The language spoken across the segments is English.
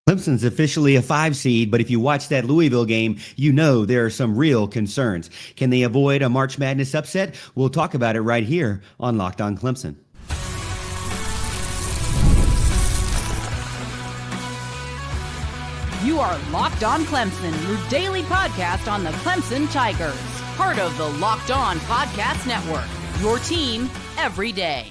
Clemson's officially a 5 seed, but if you watch that Louisville game, you know there are some real concerns. Can they avoid a March Madness upset? We'll talk about it right here on Locked On Clemson. You are Locked On Clemson, your daily podcast on the Clemson Tigers. Part of the Locked On Podcast Network, your team every day.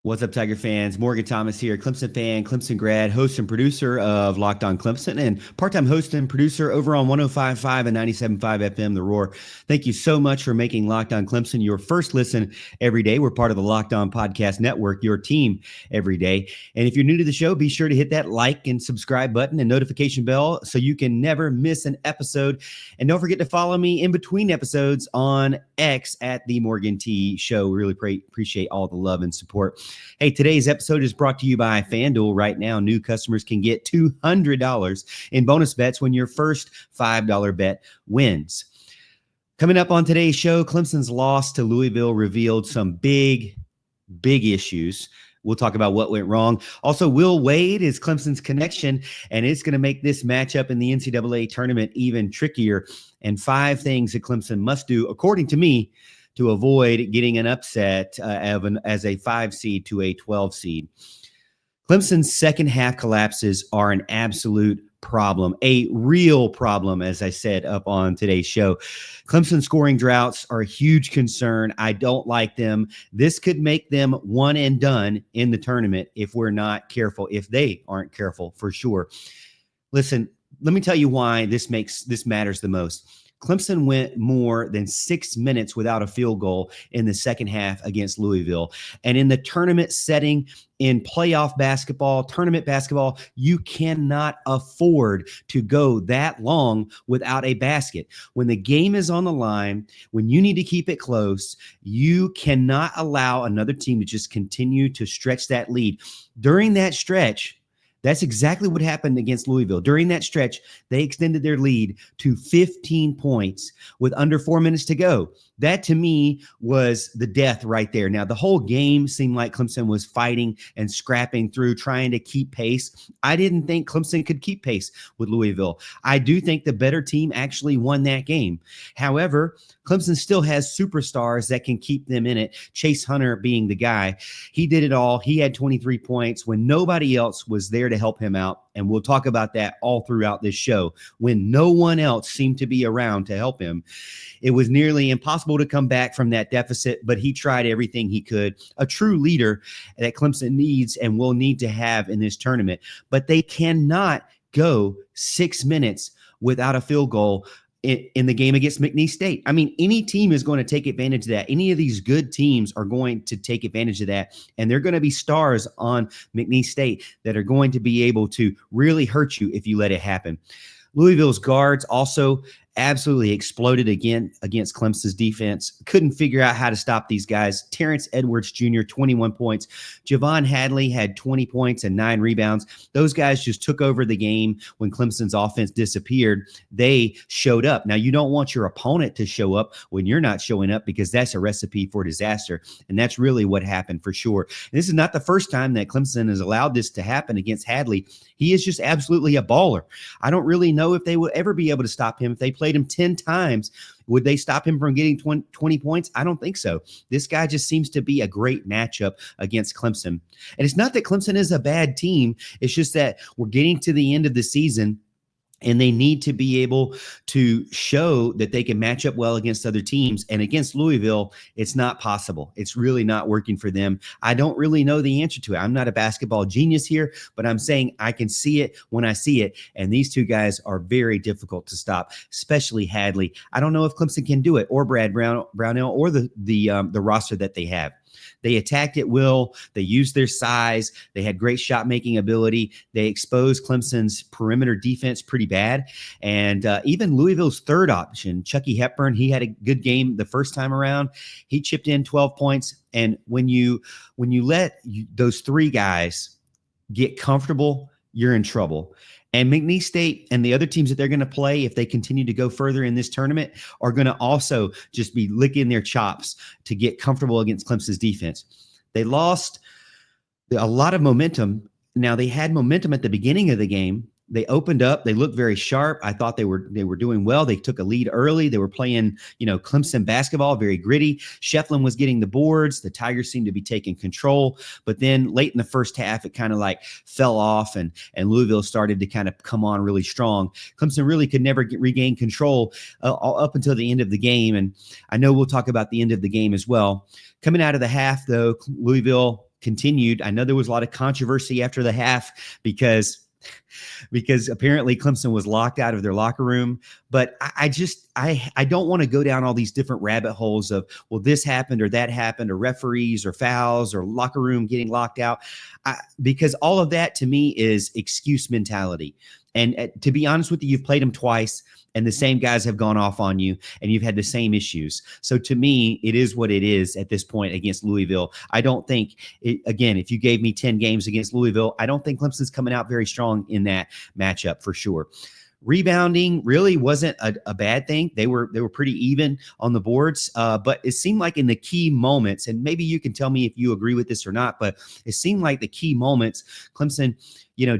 What's up, Tiger fans? Morgan Thomas here, Clemson fan, Clemson grad, host and producer of Locked On Clemson, and part-time host and producer over on 105.5 and 97.5 FM, The Roar. Thank you so much for making Locked On Clemson your first listen every day. We're part of the Locked On Podcast Network, your team every day. And if you're new to the show, be sure to hit that like and subscribe button and notification bell so you can never miss an episode. And don't forget to follow me in between episodes on X at The Morgan T Show. We really appreciate all the love and support. Hey, today's episode is brought to you by FanDuel. Right now, new customers can get $200 in bonus bets when your first $5 bet wins. Coming up on today's show, Clemson's loss to Louisville revealed some big issues. We'll talk about what went wrong. Also, Will Wade is Clemson's connection, and it's going to make this matchup in the NCAA tournament even trickier. And 5 things that Clemson must do, according to me, to avoid getting an upset as a 5 seed to a 12 seed. Clemson's second half collapses are an absolute problem, a real problem, as I said up on today's show. Clemson scoring droughts are a huge concern. I don't like them. This could make them one and done in the tournament if we're not careful, if they aren't careful, for sure. Listen, let me tell you why this matters the most. Clemson went more than 6 minutes without a field goal in the second half against Louisville. And in the tournament setting, in playoff basketball, tournament basketball, you cannot afford to go that long without a basket. When the game is on the line, when you need to keep it close, you cannot allow another team to just continue to stretch that lead. During that stretch, that's exactly what happened against Louisville. During that stretch, they extended their lead to 15 points with under 4 minutes to go. That, to me, was the death right there. Now, the whole game seemed like Clemson was fighting and scrapping through, trying to keep pace. I didn't think Clemson could keep pace with Louisville. I do think the better team actually won that game. However, Clemson still has superstars that can keep them in it, Chase Hunter being the guy. He did it all. He had 23 points when nobody else was there to help him out. And we'll talk about that all throughout this show. When no one else seemed to be around to help him, it was nearly impossible to come back from that deficit, but he tried everything he could. A true leader that Clemson needs and will need to have in this tournament. But they cannot go 6 minutes without a field goal in the game against McNeese State. I mean, any team is going to take advantage of that. Any of these good teams are going to take advantage of that. And they're going to be stars on McNeese State that are going to be able to really hurt you if you let it happen. Louisville's guards also absolutely exploded again against Clemson's defense. Couldn't figure out how to stop these guys. Terrence Edwards Jr., 21 points. Javon Hadley had 20 points and 9 rebounds. Those guys just took over the game when Clemson's offense disappeared. They showed up. Now, you don't want your opponent to show up when you're not showing up, because that's a recipe for disaster. And that's really what happened for sure. And this is not the first time that Clemson has allowed this to happen against Hadley. He is just absolutely a baller. I don't really know if they will ever be able to stop him. If they played him 10 times, would they stop him from getting 20 points? I don't think so. This guy just seems to be a great matchup against Clemson. And it's not that Clemson is a bad team. It's just that we're getting to the end of the season, and they need to be able to show that they can match up well against other teams. And against Louisville, it's not possible. It's really not working for them. I don't really know the answer to it. I'm not a basketball genius here, but I'm saying I can see it when I see it. And these two guys are very difficult to stop, especially Hadley. I don't know if Clemson can do it, or Brad Brownell, or the roster that they have. They attacked at will. They used their size. They had great shot-making ability. They exposed Clemson's perimeter defense pretty bad. And even Louisville's third option, Chucky Hepburn, he had a good game the first time around. He chipped in 12 points. And when you let those 3 guys get comfortable, you're in trouble. And McNeese State and the other teams that they're going to play, if they continue to go further in this tournament, are going to also just be licking their chops to get comfortable against Clemson's defense. They lost a lot of momentum Now they had momentum at the beginning of the game. They opened up. They looked very sharp. I thought they were doing well. They took a lead early. They were playing, Clemson basketball, very gritty. Shefflin was getting the boards. The Tigers seemed to be taking control. But then late in the first half, it kind of like fell off, and Louisville started to kind of come on really strong. Clemson really could never regain control up until the end of the game. And I know we'll talk about the end of the game as well. Coming out of the half, though, Louisville continued. I know there was a lot of controversy after the half because apparently Clemson was locked out of their locker room. But I don't want to go down all these different rabbit holes of, well, this happened or that happened, or referees or fouls or locker room getting locked out, because all of that to me is excuse mentality. And to be honest with you, you've played them twice, and the same guys have gone off on you, and you've had the same issues. So to me, it is what it is at this point against Louisville. I don't think, again, if you gave me 10 games against Louisville, I don't think Clemson's coming out very strong in that matchup for sure. Rebounding really wasn't a bad thing. They were pretty even on the boards, but it seemed like in the key moments, and maybe you can tell me if you agree with this or not, but it seemed like the key moments, Clemson,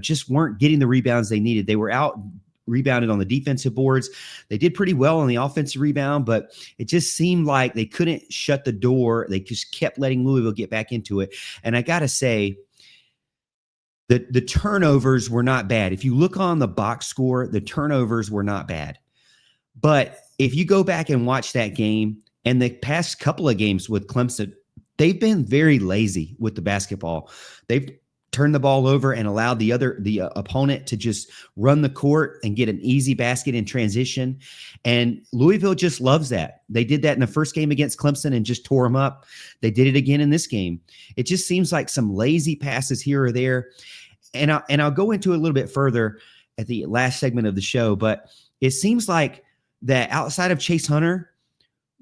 just weren't getting the rebounds they needed. They were out rebounded on the defensive boards. They did pretty well on the offensive rebound, but it just seemed like they couldn't shut the door. They just kept letting Louisville get back into it. And I got to say, the turnovers were not bad. If you look on the box score, the turnovers were not bad. But if you go back and watch that game and the past couple of games with Clemson, they've been very lazy with the basketball. They've turned the ball over and allowed the opponent to just run the court and get an easy basket in transition. And Louisville just loves that. They did that in the first game against Clemson and just tore them up. They did it again in this game. It just seems like some lazy passes here or there. And I'll go into it a little bit further at the last segment of the show, but it seems like that outside of Chase Hunter,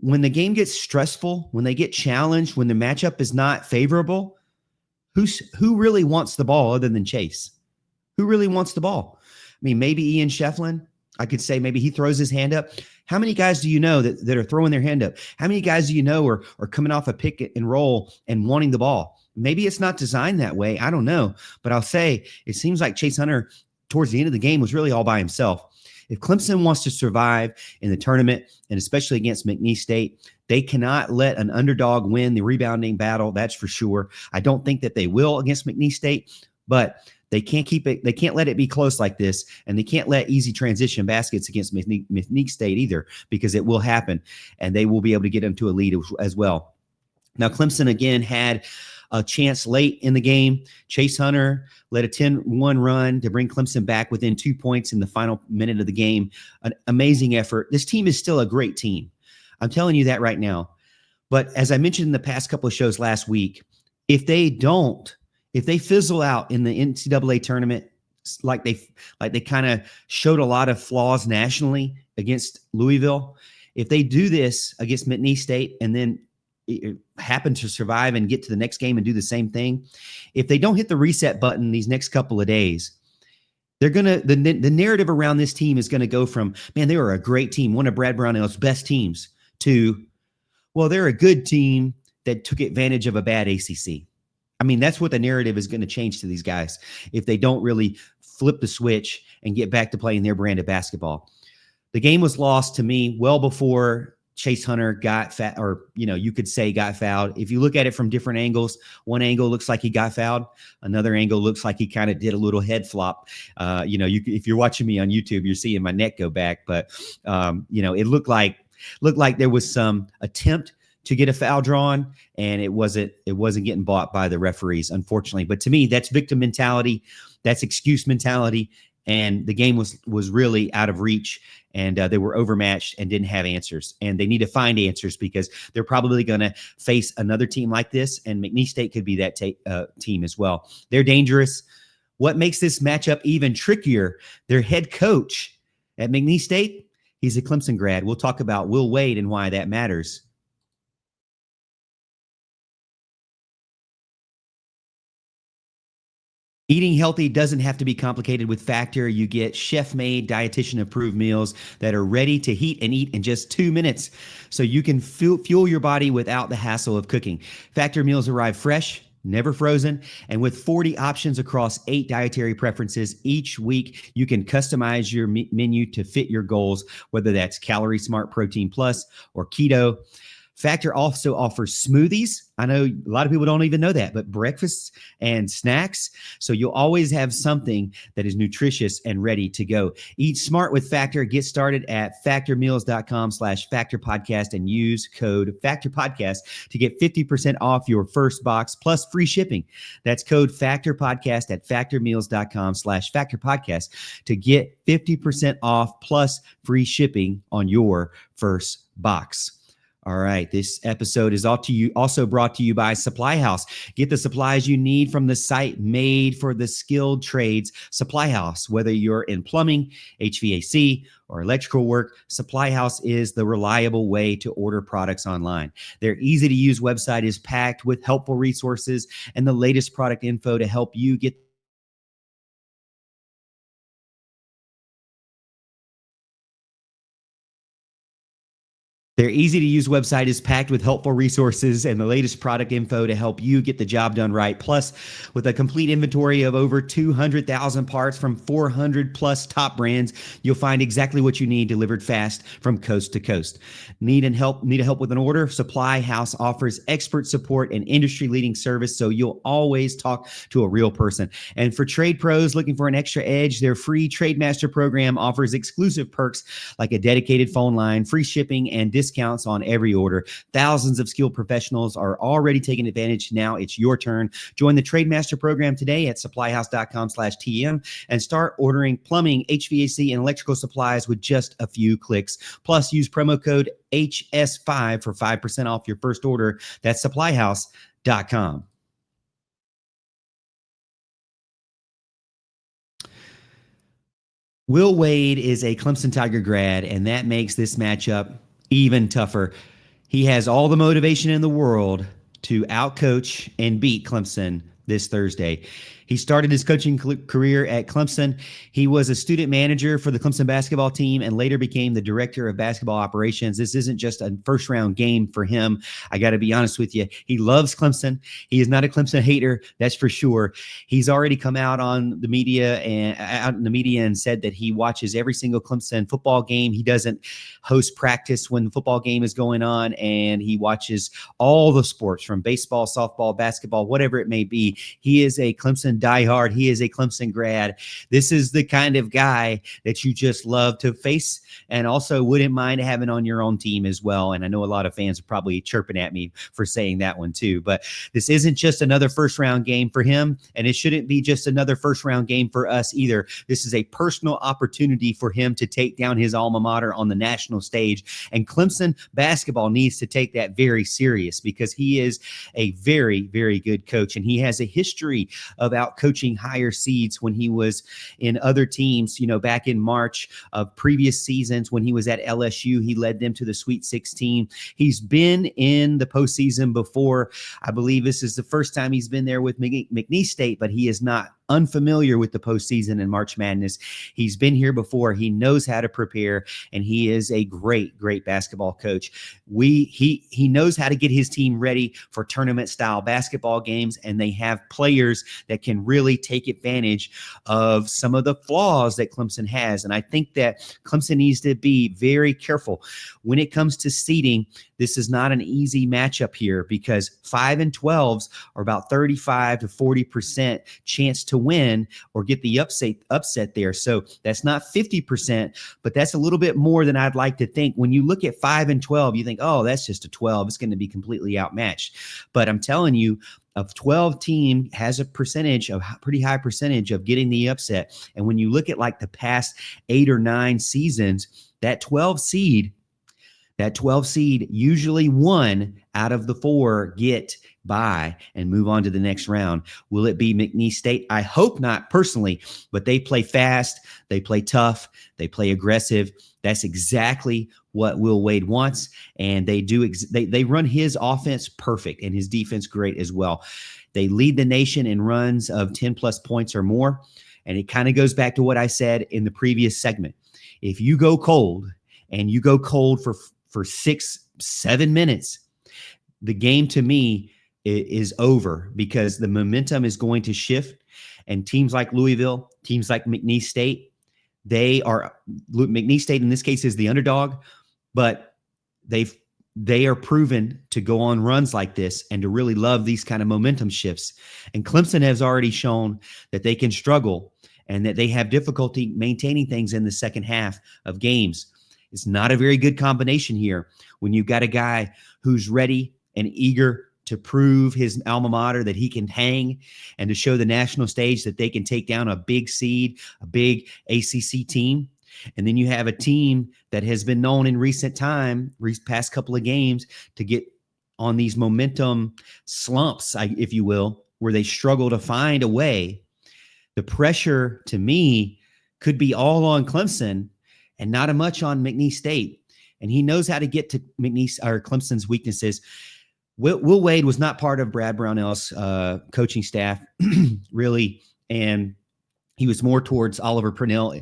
when the game gets stressful, when they get challenged, when the matchup is not favorable, who really wants the ball other than Chase? Who really wants the ball? I mean, maybe Ian Shefflin. I could say maybe he throws his hand up. How many guys do you know that are throwing their hand up? How many guys do you know are coming off a pick and roll and wanting the ball? Maybe it's not designed that way. I don't know. But I'll say it seems like Chase Hunter towards the end of the game was really all by himself. If Clemson wants to survive in the tournament, and especially against McNeese State, they cannot let an underdog win the rebounding battle. That's for sure. I don't think that they will against McNeese State, but they can't keep it. They can't let it be close like this, and they can't let easy transition baskets against McNeese State either, because it will happen, and they will be able to get into a lead as well. Now, Clemson again had a chance late in the game. Chase Hunter led a 10-1 run to bring Clemson back within 2 points in the final minute of the game. An amazing effort. This team is still a great team. I'm telling you that right now. But as I mentioned in the past couple of shows last week, if they fizzle out in the NCAA tournament, like they kind of showed a lot of flaws nationally against Louisville, if they do this against McNeese State and then happen to survive and get to the next game and do the same thing, if they don't hit the reset button these next couple of days, they're gonna the narrative around this team is gonna go from, man, they were a great team, one of Brad Brownell's best teams, to, well, they're a good team that took advantage of a bad ACC. I mean, that's what the narrative is going to change to these guys if they don't really flip the switch and get back to playing their brand of basketball. The game was lost to me well before Chase Hunter got you could say got fouled. If you look at it from different angles, one angle looks like he got fouled. Another angle looks like he kind of did a little head flop. If you're watching me on YouTube, you're seeing my neck go back, but it looked like there was some attempt to get a foul drawn, and it wasn't getting bought by the referees, unfortunately. But to me, that's victim mentality, that's excuse mentality, and the game was really out of reach, and they were overmatched and didn't have answers. And they need to find answers, because they're probably going to face another team like this, and McNeese State could be that team as well. They're dangerous. What makes this matchup even trickier, their head coach at McNeese State, he's a Clemson grad. We'll talk about Will Wade and why that matters. Eating healthy doesn't have to be complicated with Factor. You get chef-made, dietitian-approved meals that are ready to heat and eat in just 2 minutes, so you can fuel your body without the hassle of cooking. Factor meals arrive fresh, never frozen, and with 40 options across 8 dietary preferences each week, you can customize your menu to fit your goals, whether that's Calorie Smart, Protein Plus, or Keto. Factor also offers smoothies. I know a lot of people don't even know that, but breakfasts and snacks. So you'll always have something that is nutritious and ready to go. Eat smart with Factor. Get started at factormeals.com/factorpodcast and use code factorpodcast to get 50% off your first box plus free shipping. That's code factorpodcast at factormeals.com/factorpodcast to get 50% off plus free shipping on your first box. All right. This episode is also brought to you by Supply House. Get the supplies you need from the site made for the skilled trades. Supply House, whether you're in plumbing, HVAC, or electrical work, Supply House is the reliable way to order products online. Their easy-to-use website is packed with helpful resources and the latest product info to help you get Their easy-to-use website is packed with helpful resources and the latest product info to help you get the job done right. Plus, with a complete inventory of over 200,000 parts from 400-plus top brands, you'll find exactly what you need delivered fast from coast to coast. Need help with an order? Supply House offers expert support and industry-leading service, so you'll always talk to a real person. And for trade pros looking for an extra edge, their free Trade Master program offers exclusive perks like a dedicated phone line, free shipping, and discounts on every order. Thousands of skilled professionals are already taking advantage. Now it's your turn. Join the Trade Master program today at supplyhouse.com/TM and start ordering plumbing, HVAC, and electrical supplies with just a few clicks. Plus, use promo code HS5 for 5% off your first order. That's supplyhouse.com. Will Wade is a Clemson Tiger grad, and that makes this matchup even tougher. He has all the motivation in the world to outcoach and beat Clemson this Thursday. He started his coaching career at Clemson. He was a student manager for the Clemson basketball team and later became the director of basketball operations. This isn't just a first-round game for him. I got to be honest with you. He loves Clemson. He is not a Clemson hater, that's for sure. He's already come out on the media and said that he watches every single Clemson football game. He doesn't host practice when the football game is going on, and he watches all the sports from baseball, softball, basketball, whatever it may be. He is a Clemson diehard. He is a Clemson grad. This is the kind of guy that you just love to face and also wouldn't mind having on your own team as well. And I know a lot of fans are probably chirping at me for saying that one too, but this isn't just another first round game for him, and it shouldn't be just another first round game for us either. This is a personal opportunity for him to take down his alma mater on the national stage, and Clemson basketball needs to take that very serious because he is a very, very good coach, and he has a history of coaching higher seeds when he was in other teams. Back in March of previous seasons when he was at LSU, he led them to the Sweet 16. He's been in the postseason before. I believe this is the first time he's been there with McNeese State, but he is not unfamiliar with the postseason and March Madness. He's been here before. He knows how to prepare, and he is a great, great basketball coach. He knows how to get his team ready for tournament-style basketball games, and they have players that can really take advantage of some of the flaws that Clemson has. And I think that Clemson needs to be very careful when it comes to seeding. This is not an easy matchup here because 5 and 12s are about 35 to 40% chance to win or get the upset there. So that's not 50%, but that's a little bit more than I'd like to think. When you look at 5 and 12, you think, oh, that's just a 12. It's going to be completely outmatched. But I'm telling you, a 12 team has a pretty high percentage of getting the upset. And when you look at like the past 8 or 9 seasons, that 12 seed usually 1 out of the 4 get by and move on to the next round. Will it be McNeese State? I hope not personally, but they play fast, they play tough, they play aggressive. That's exactly what Will Wade wants, and they do. They run his offense perfect and his defense great as well. They lead the nation in runs of 10 plus points or more, and it kind of goes back to what I said in the previous segment. If you go cold and you go cold for 6-7 minutes, the game to me is over, because the momentum is going to shift, and teams like Louisville, teams like McNeese State, McNeese State in this case is the underdog, but they are proven to go on runs like this and to really love these kind of momentum shifts. And Clemson has already shown that they can struggle and that they have difficulty maintaining things in the second half of games. It's not a very good combination here when you've got a guy who's ready and eager to prove his alma mater that he can hang, and to show the national stage that they can take down a big seed, a big ACC team. And then you have a team that has been known in recent time, past couple of games, to get on these momentum slumps, if you will, where they struggle to find a way. The pressure, to me, could be all on Clemson and not a much on McNeese State. And he knows how to get to Clemson's weaknesses. Will Wade was not part of Brad Brownell's coaching staff, really, and he was more towards Oliver Purnell,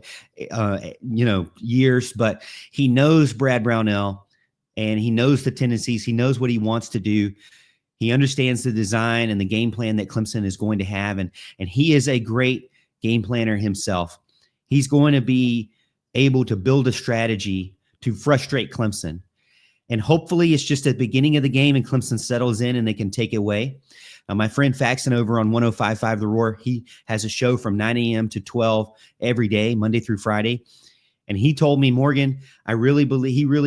years. But he knows Brad Brownell, and he knows the tendencies. He knows what he wants to do. He understands the design and the game plan that Clemson is going to have, and he is a great game planner himself. He's going to be able to build a strategy to frustrate Clemson. And hopefully it's just at the beginning of the game and Clemson settles in and they can take it away. My friend Faxon over on 105.5 The Roar, he has a show from 9 a.m. to 12 every day, Monday through Friday. And he told me, Morgan, he really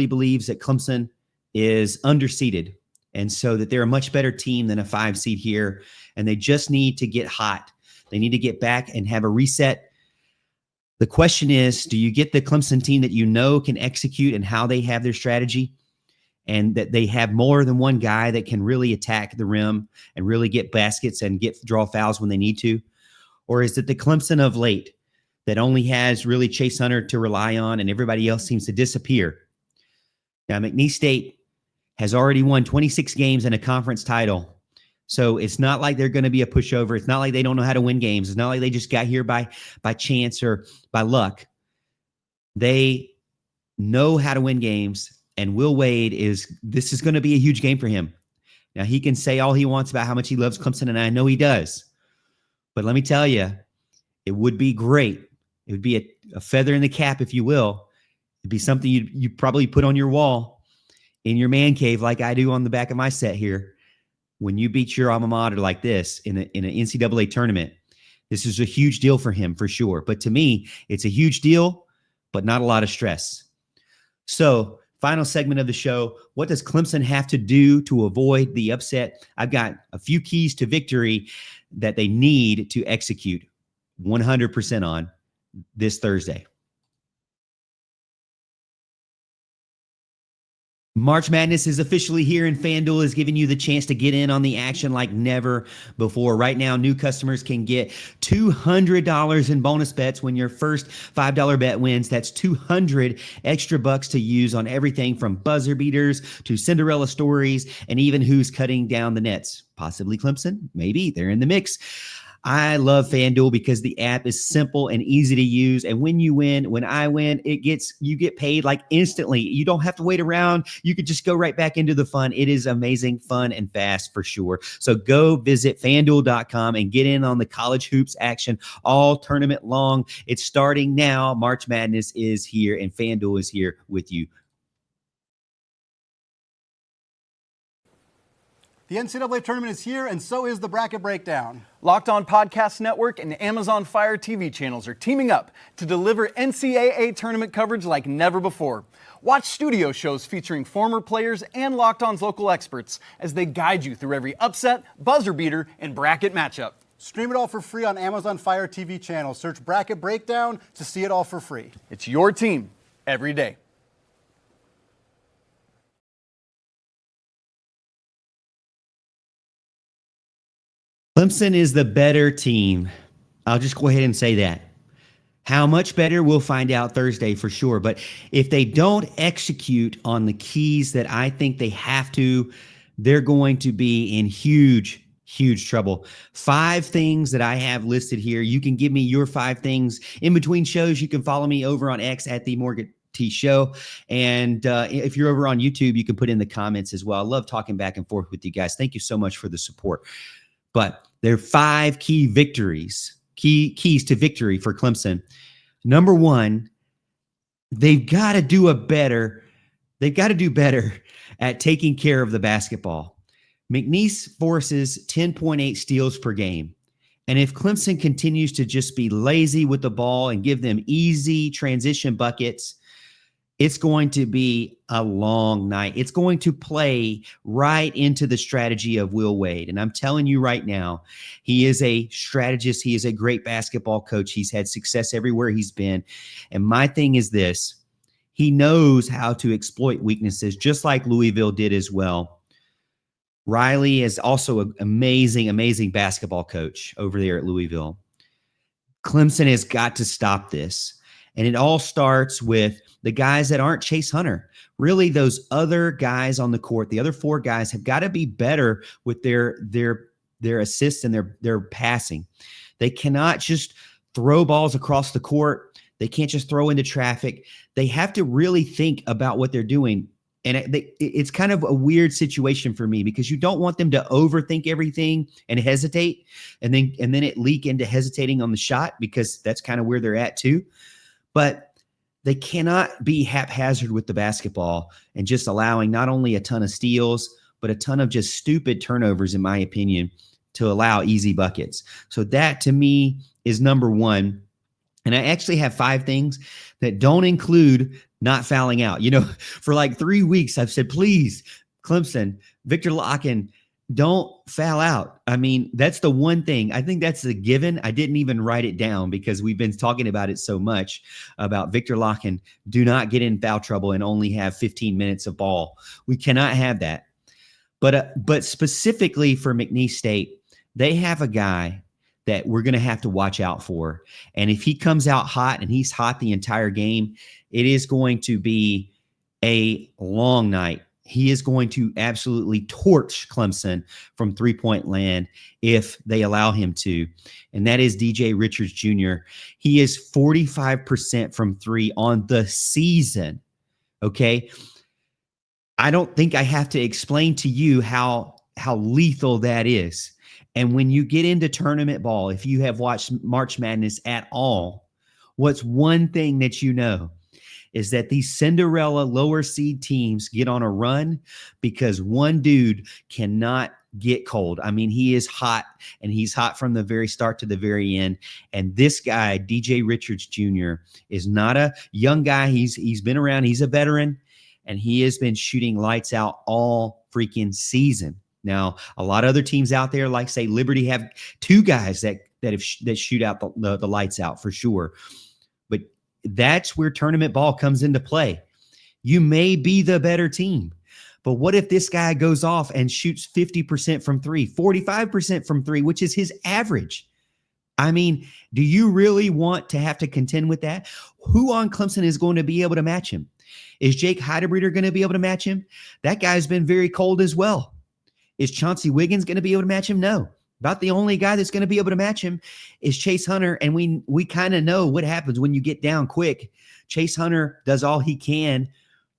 believes that Clemson is underseeded. And so that they're a much better team than a 5 seed here. And they just need to get hot. They need to get back and have a reset. The question is, do you get the Clemson team that you know can execute and how they have their strategy, and that they have more than one guy that can really attack the rim and really get baskets and draw fouls when they need to? Or is it the Clemson of late that only has really Chase Hunter to rely on and everybody else seems to disappear? Now, McNeese State has already won 26 games and a conference title. So it's not like they're going to be a pushover. It's not like they don't know how to win games. It's not like they just got here by chance or by luck. They know how to win games. And Will Wade this is going to be a huge game for him. Now, he can say all he wants about how much he loves Clemson, and I know he does. But let me tell you, it would be great. It would be a feather in the cap, if you will. It'd be something you probably put on your wall in your man cave, like I do on the back of my set here. When you beat your alma mater like this in an NCAA tournament, this is a huge deal for him, for sure. But to me, it's a huge deal, but not a lot of stress. So, final segment of the show. What does Clemson have to do to avoid the upset? I've got a few keys to victory that they need to execute 100% on this Thursday. March Madness is officially here, and FanDuel is giving you the chance to get in on the action like never before. Right now, new customers can get $200 in bonus bets when your first $5 bet wins. That's $200 extra bucks to use on everything from buzzer beaters to Cinderella stories and even who's cutting down the nets. Possibly Clemson. Maybe they're in the mix. I love FanDuel because the app is simple and easy to use. And when you win, when I win, you get paid like instantly. You don't have to wait around. You could just go right back into the fun. It is amazing, fun, and fast for sure. So go visit FanDuel.com and get in on the college hoops action all tournament long. It's starting now. March Madness is here, and FanDuel is here with you. The NCAA Tournament is here, and so is the Bracket Breakdown. Locked On Podcast Network and Amazon Fire TV channels are teaming up to deliver NCAA Tournament coverage like never before. Watch studio shows featuring former players and Locked On's local experts as they guide you through every upset, buzzer beater, and bracket matchup. Stream it all for free on Amazon Fire TV channel. Search Bracket Breakdown to see it all for free. It's your team every day. Clemson is the better team. I'll just go ahead and say that. How much better, we'll find out Thursday for sure. But if they don't execute on the keys that I think they have to, they're going to be in huge, huge trouble. 5 things that I have listed here. You can give me your 5 things in between shows. You can follow me over on X at the Morgan T Show. And if you're over on YouTube, you can put in the comments as well. I love talking back and forth with you guys. Thank you so much for the support. But there are 5 key victories, keys to victory for Clemson. Number 1, they've got to do better at taking care of the basketball. McNeese forces 10.8 steals per game. And if Clemson continues to just be lazy with the ball and give them easy transition buckets, it's going to be a long night. It's going to play right into the strategy of Will Wade. And I'm telling you right now, he is a strategist. He is a great basketball coach. He's had success everywhere he's been. And my thing is this: he knows how to exploit weaknesses, just like Louisville did as well. Riley is also an amazing, amazing basketball coach over there at Louisville. Clemson has got to stop this. And it all starts with the guys that aren't Chase Hunter. Really, those other guys on the court, the other 4 guys, have got to be better with their assists and their passing. They cannot just throw balls across the court. They can't just throw into traffic. They have to really think about what they're doing. And it's kind of a weird situation for me, because you don't want them to overthink everything and hesitate, and then it leak into hesitating on the shot, because that's kind of where they're at too. But they cannot be haphazard with the basketball and just allowing not only a ton of steals, but a ton of just stupid turnovers, in my opinion, to allow easy buckets. So that, to me, is number 1. And I actually have 5 things that don't include not fouling out. You know, for like 3 weeks, I've said, please, Clemson, Victor Locken, don't foul out. I mean, that's the one thing. I think that's a given. I didn't even write it down because we've been talking about it so much about Victor Locken. Do not get in foul trouble and only have 15 minutes of ball. We cannot have that. But specifically for McNeese State, they have a guy that we're going to have to watch out for. And if he comes out hot, and he's hot the entire game, it is going to be a long night. He is going to absolutely torch Clemson from 3-point land if they allow him to. And that is DJ Richards Jr. He is 45% from 3 on the season. Okay. I don't think I have to explain to you how lethal that is. And when you get into tournament ball, if you have watched March Madness at all, what's one thing that you know is that these Cinderella lower seed teams get on a run because one dude cannot get cold. I mean, he is hot, and he's hot from the very start to the very end. And this guy, DJ Richards Jr., is not a young guy. He's been around. He's a veteran, and he has been shooting lights out all freaking season. Now, a lot of other teams out there, like say Liberty, have 2 guys that shoot out the lights out for sure. But that's where tournament ball comes into play. You may be the better team, but what if this guy goes off and shoots 50% from 3, 45% from 3, which is his average? I mean, do you really want to have to contend with that? Who on Clemson is going to be able to match him? Is Jake Heidebreeder going to be able to match him? That guy's been very cold as well. Is Chauncey Wiggins going to be able to match him? No. About the only guy that's going to be able to match him is Chase Hunter, and we kind of know what happens when you get down quick. Chase Hunter does all he can,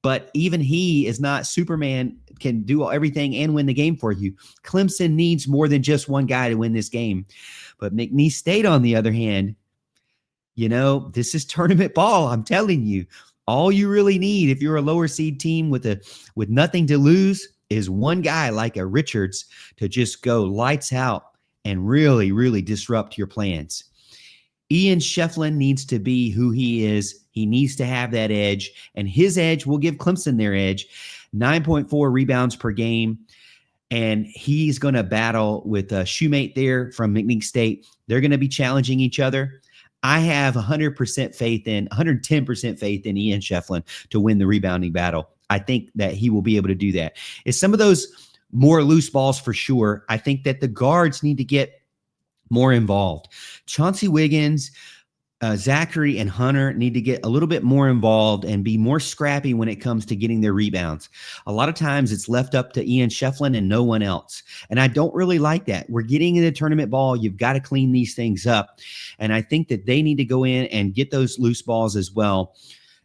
but even he is not Superman, can do everything and win the game for you. Clemson needs more than just one guy to win this game. But McNeese State, on the other hand, you know, this is tournament ball. I'm telling you, all you really need if you're a lower seed team with nothing to lose is one guy like a Richards to just go lights out and really, really disrupt your plans. Ian Shefflin needs to be who he is. He needs to have that edge, and his edge will give Clemson their edge. 9.4 rebounds per game, and he's going to battle with a shoemate there from McNeese State. They're going to be challenging each other. I have 110% faith in Ian Shefflin to win the rebounding battle. I think that he will be able to do that. It's some of those more loose balls for sure. I think that the guards need to get more involved. Chauncey Wiggins, Zachary, and Hunter need to get a little bit more involved and be more scrappy when it comes to getting their rebounds. A lot of times it's left up to Ian Shefflin and no one else. And I don't really like that. We're getting into tournament ball. You've got to clean these things up. And I think that they need to go in and get those loose balls as well.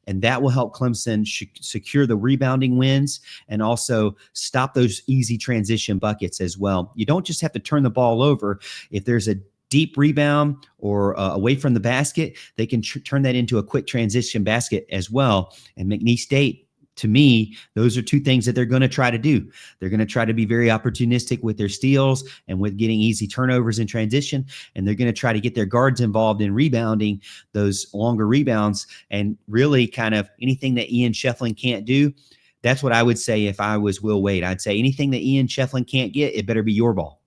And that will help Clemson secure the rebounding wins and also stop those easy transition buckets as well. You don't just have to turn the ball over. If there's a deep rebound or away from the basket, they can turn that into a quick transition basket as well. And McNeese State, to me, those are two things that they're going to try to do. They're going to try to be very opportunistic with their steals and with getting easy turnovers in transition. And they're going to try to get their guards involved in rebounding those longer rebounds and really kind of anything that Ian Shefflin can't do. That's what I would say if I was Will Wade. I'd say anything that Ian Shefflin can't get, it better be your ball.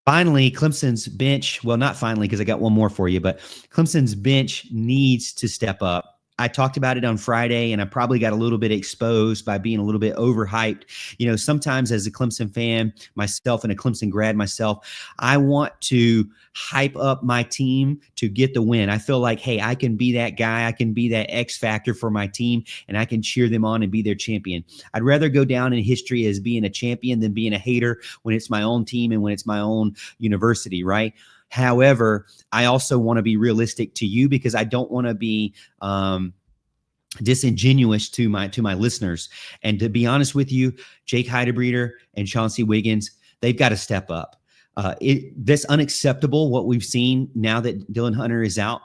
Finally, Clemson's bench, well, not finally, because I got one more for you, but Clemson's bench needs to step up. I talked about it on Friday, and I probably got a little bit exposed by being a little bit overhyped. You know, sometimes as a Clemson fan myself and a Clemson grad myself, I want to hype up my team to get the win. I feel like, hey, I can be that guy. I can be that X factor for my team, and I can cheer them on and be their champion. I'd rather go down in history as being a champion than being a hater when it's my own team and when it's my own university, right? However, I also want to be realistic to you because I don't want to be disingenuous to my listeners. And to be honest with you, Jake Heidebreeder and Chauncey Wiggins, they've got to step up. That's unacceptable what we've seen now that Dylan Hunter is out.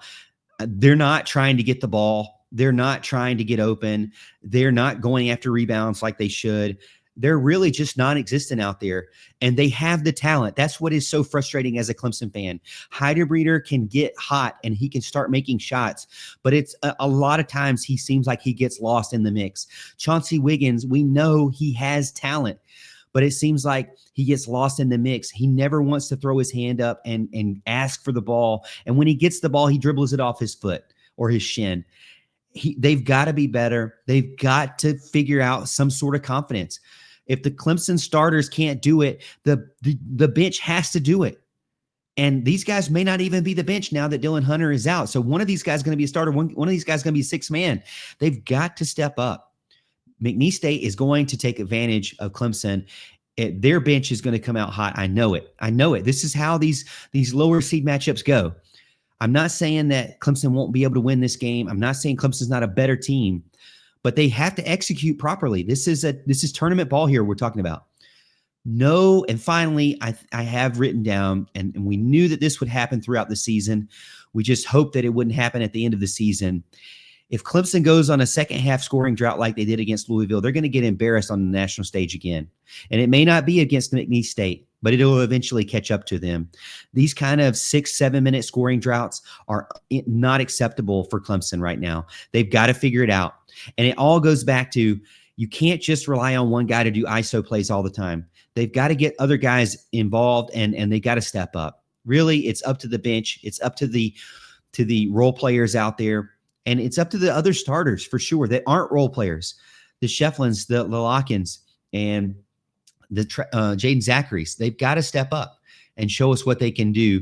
They're not trying to get the ball. They're not trying to get open. They're not going after rebounds like they should. They're really just non-existent out there, and they have the talent. That's what is so frustrating as a Clemson fan. Heidebreeder can get hot and he can start making shots, but it's a lot of times he seems like he gets lost in the mix. Chauncey Wiggins, we know he has talent, but it seems like he gets lost in the mix. He never wants to throw his hand up and ask for the ball. And when he gets the ball, he dribbles it off his foot or his shin. They've got to be better. They've got to figure out some sort of confidence. If the Clemson starters can't do it, the bench has to do it. And these guys may not even be the bench now that Dylan Hunter is out. So one of these guys is going to be a starter. One of these guys is going to be sixth man. They've got to step up. McNeese State is going to take advantage of Clemson. Their bench is going to come out hot. I know it. I know it. This is how these lower seed matchups go. I'm not saying that Clemson won't be able to win this game. I'm not saying Clemson's not a better team, but they have to execute properly. This is tournament ball here we're talking about. No, and finally, I have written down, and we knew that this would happen throughout the season. We just hoped that it wouldn't happen at the end of the season. If Clemson goes on a second half scoring drought like they did against Louisville, they're going to get embarrassed on the national stage again. And it may not be against McNeese State, but it will eventually catch up to them. These kind of 6-7 minute scoring droughts are not acceptable for Clemson right now. They've got to figure it out. And it all goes back to, you can't just rely on one guy to do ISO plays all the time. They've got to get other guys involved and they got to step up. Really, it's up to the bench. It's up to the role players out there. And it's up to the other starters for sure that aren't role players. The Shefflins, the Lockins, and the Jaden Zacharys. They've got to step up and show us what they can do.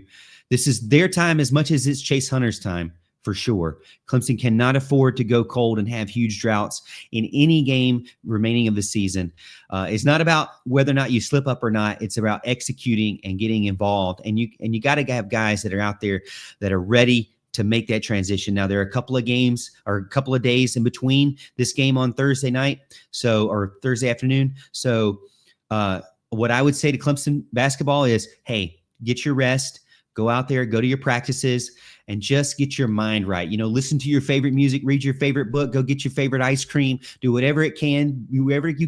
This is their time as much as it's Chase Hunter's time. For sure. Clemson cannot afford to go cold and have huge droughts in any game remaining of the season. It's not about whether or not you slip up or not. It's about executing and getting involved. And you got to have guys that are out there that are ready to make that transition. Now, there are a couple of games or a couple of days in between this game on Thursday night, or Thursday afternoon. So what I would say to Clemson basketball is, hey, get your rest, go out there, go to your practices, and just get your mind right. You know, listen to your favorite music, read your favorite book, go get your favorite ice cream, do whatever you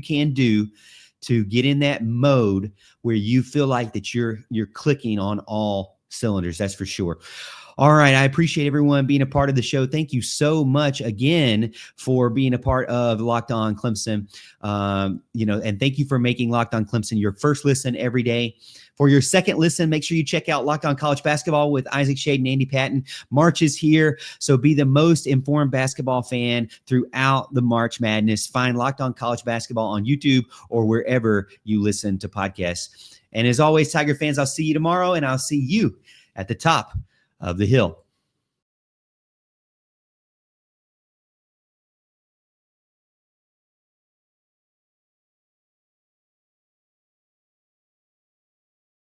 can do to get in that mode where you feel like that you're clicking on all cylinders. That's for sure. All right. I appreciate everyone being a part of the show. Thank you so much again for being a part of Locked On Clemson. And thank you for making Locked On Clemson your first listen every day. For your second listen, make sure you check out Locked On College Basketball with Isaac Shade and Andy Patton. March is here, so be the most informed basketball fan throughout the March Madness. Find Locked On College Basketball on YouTube or wherever you listen to podcasts. And as always, Tiger fans, I'll see you tomorrow, and I'll see you at the top of the hill.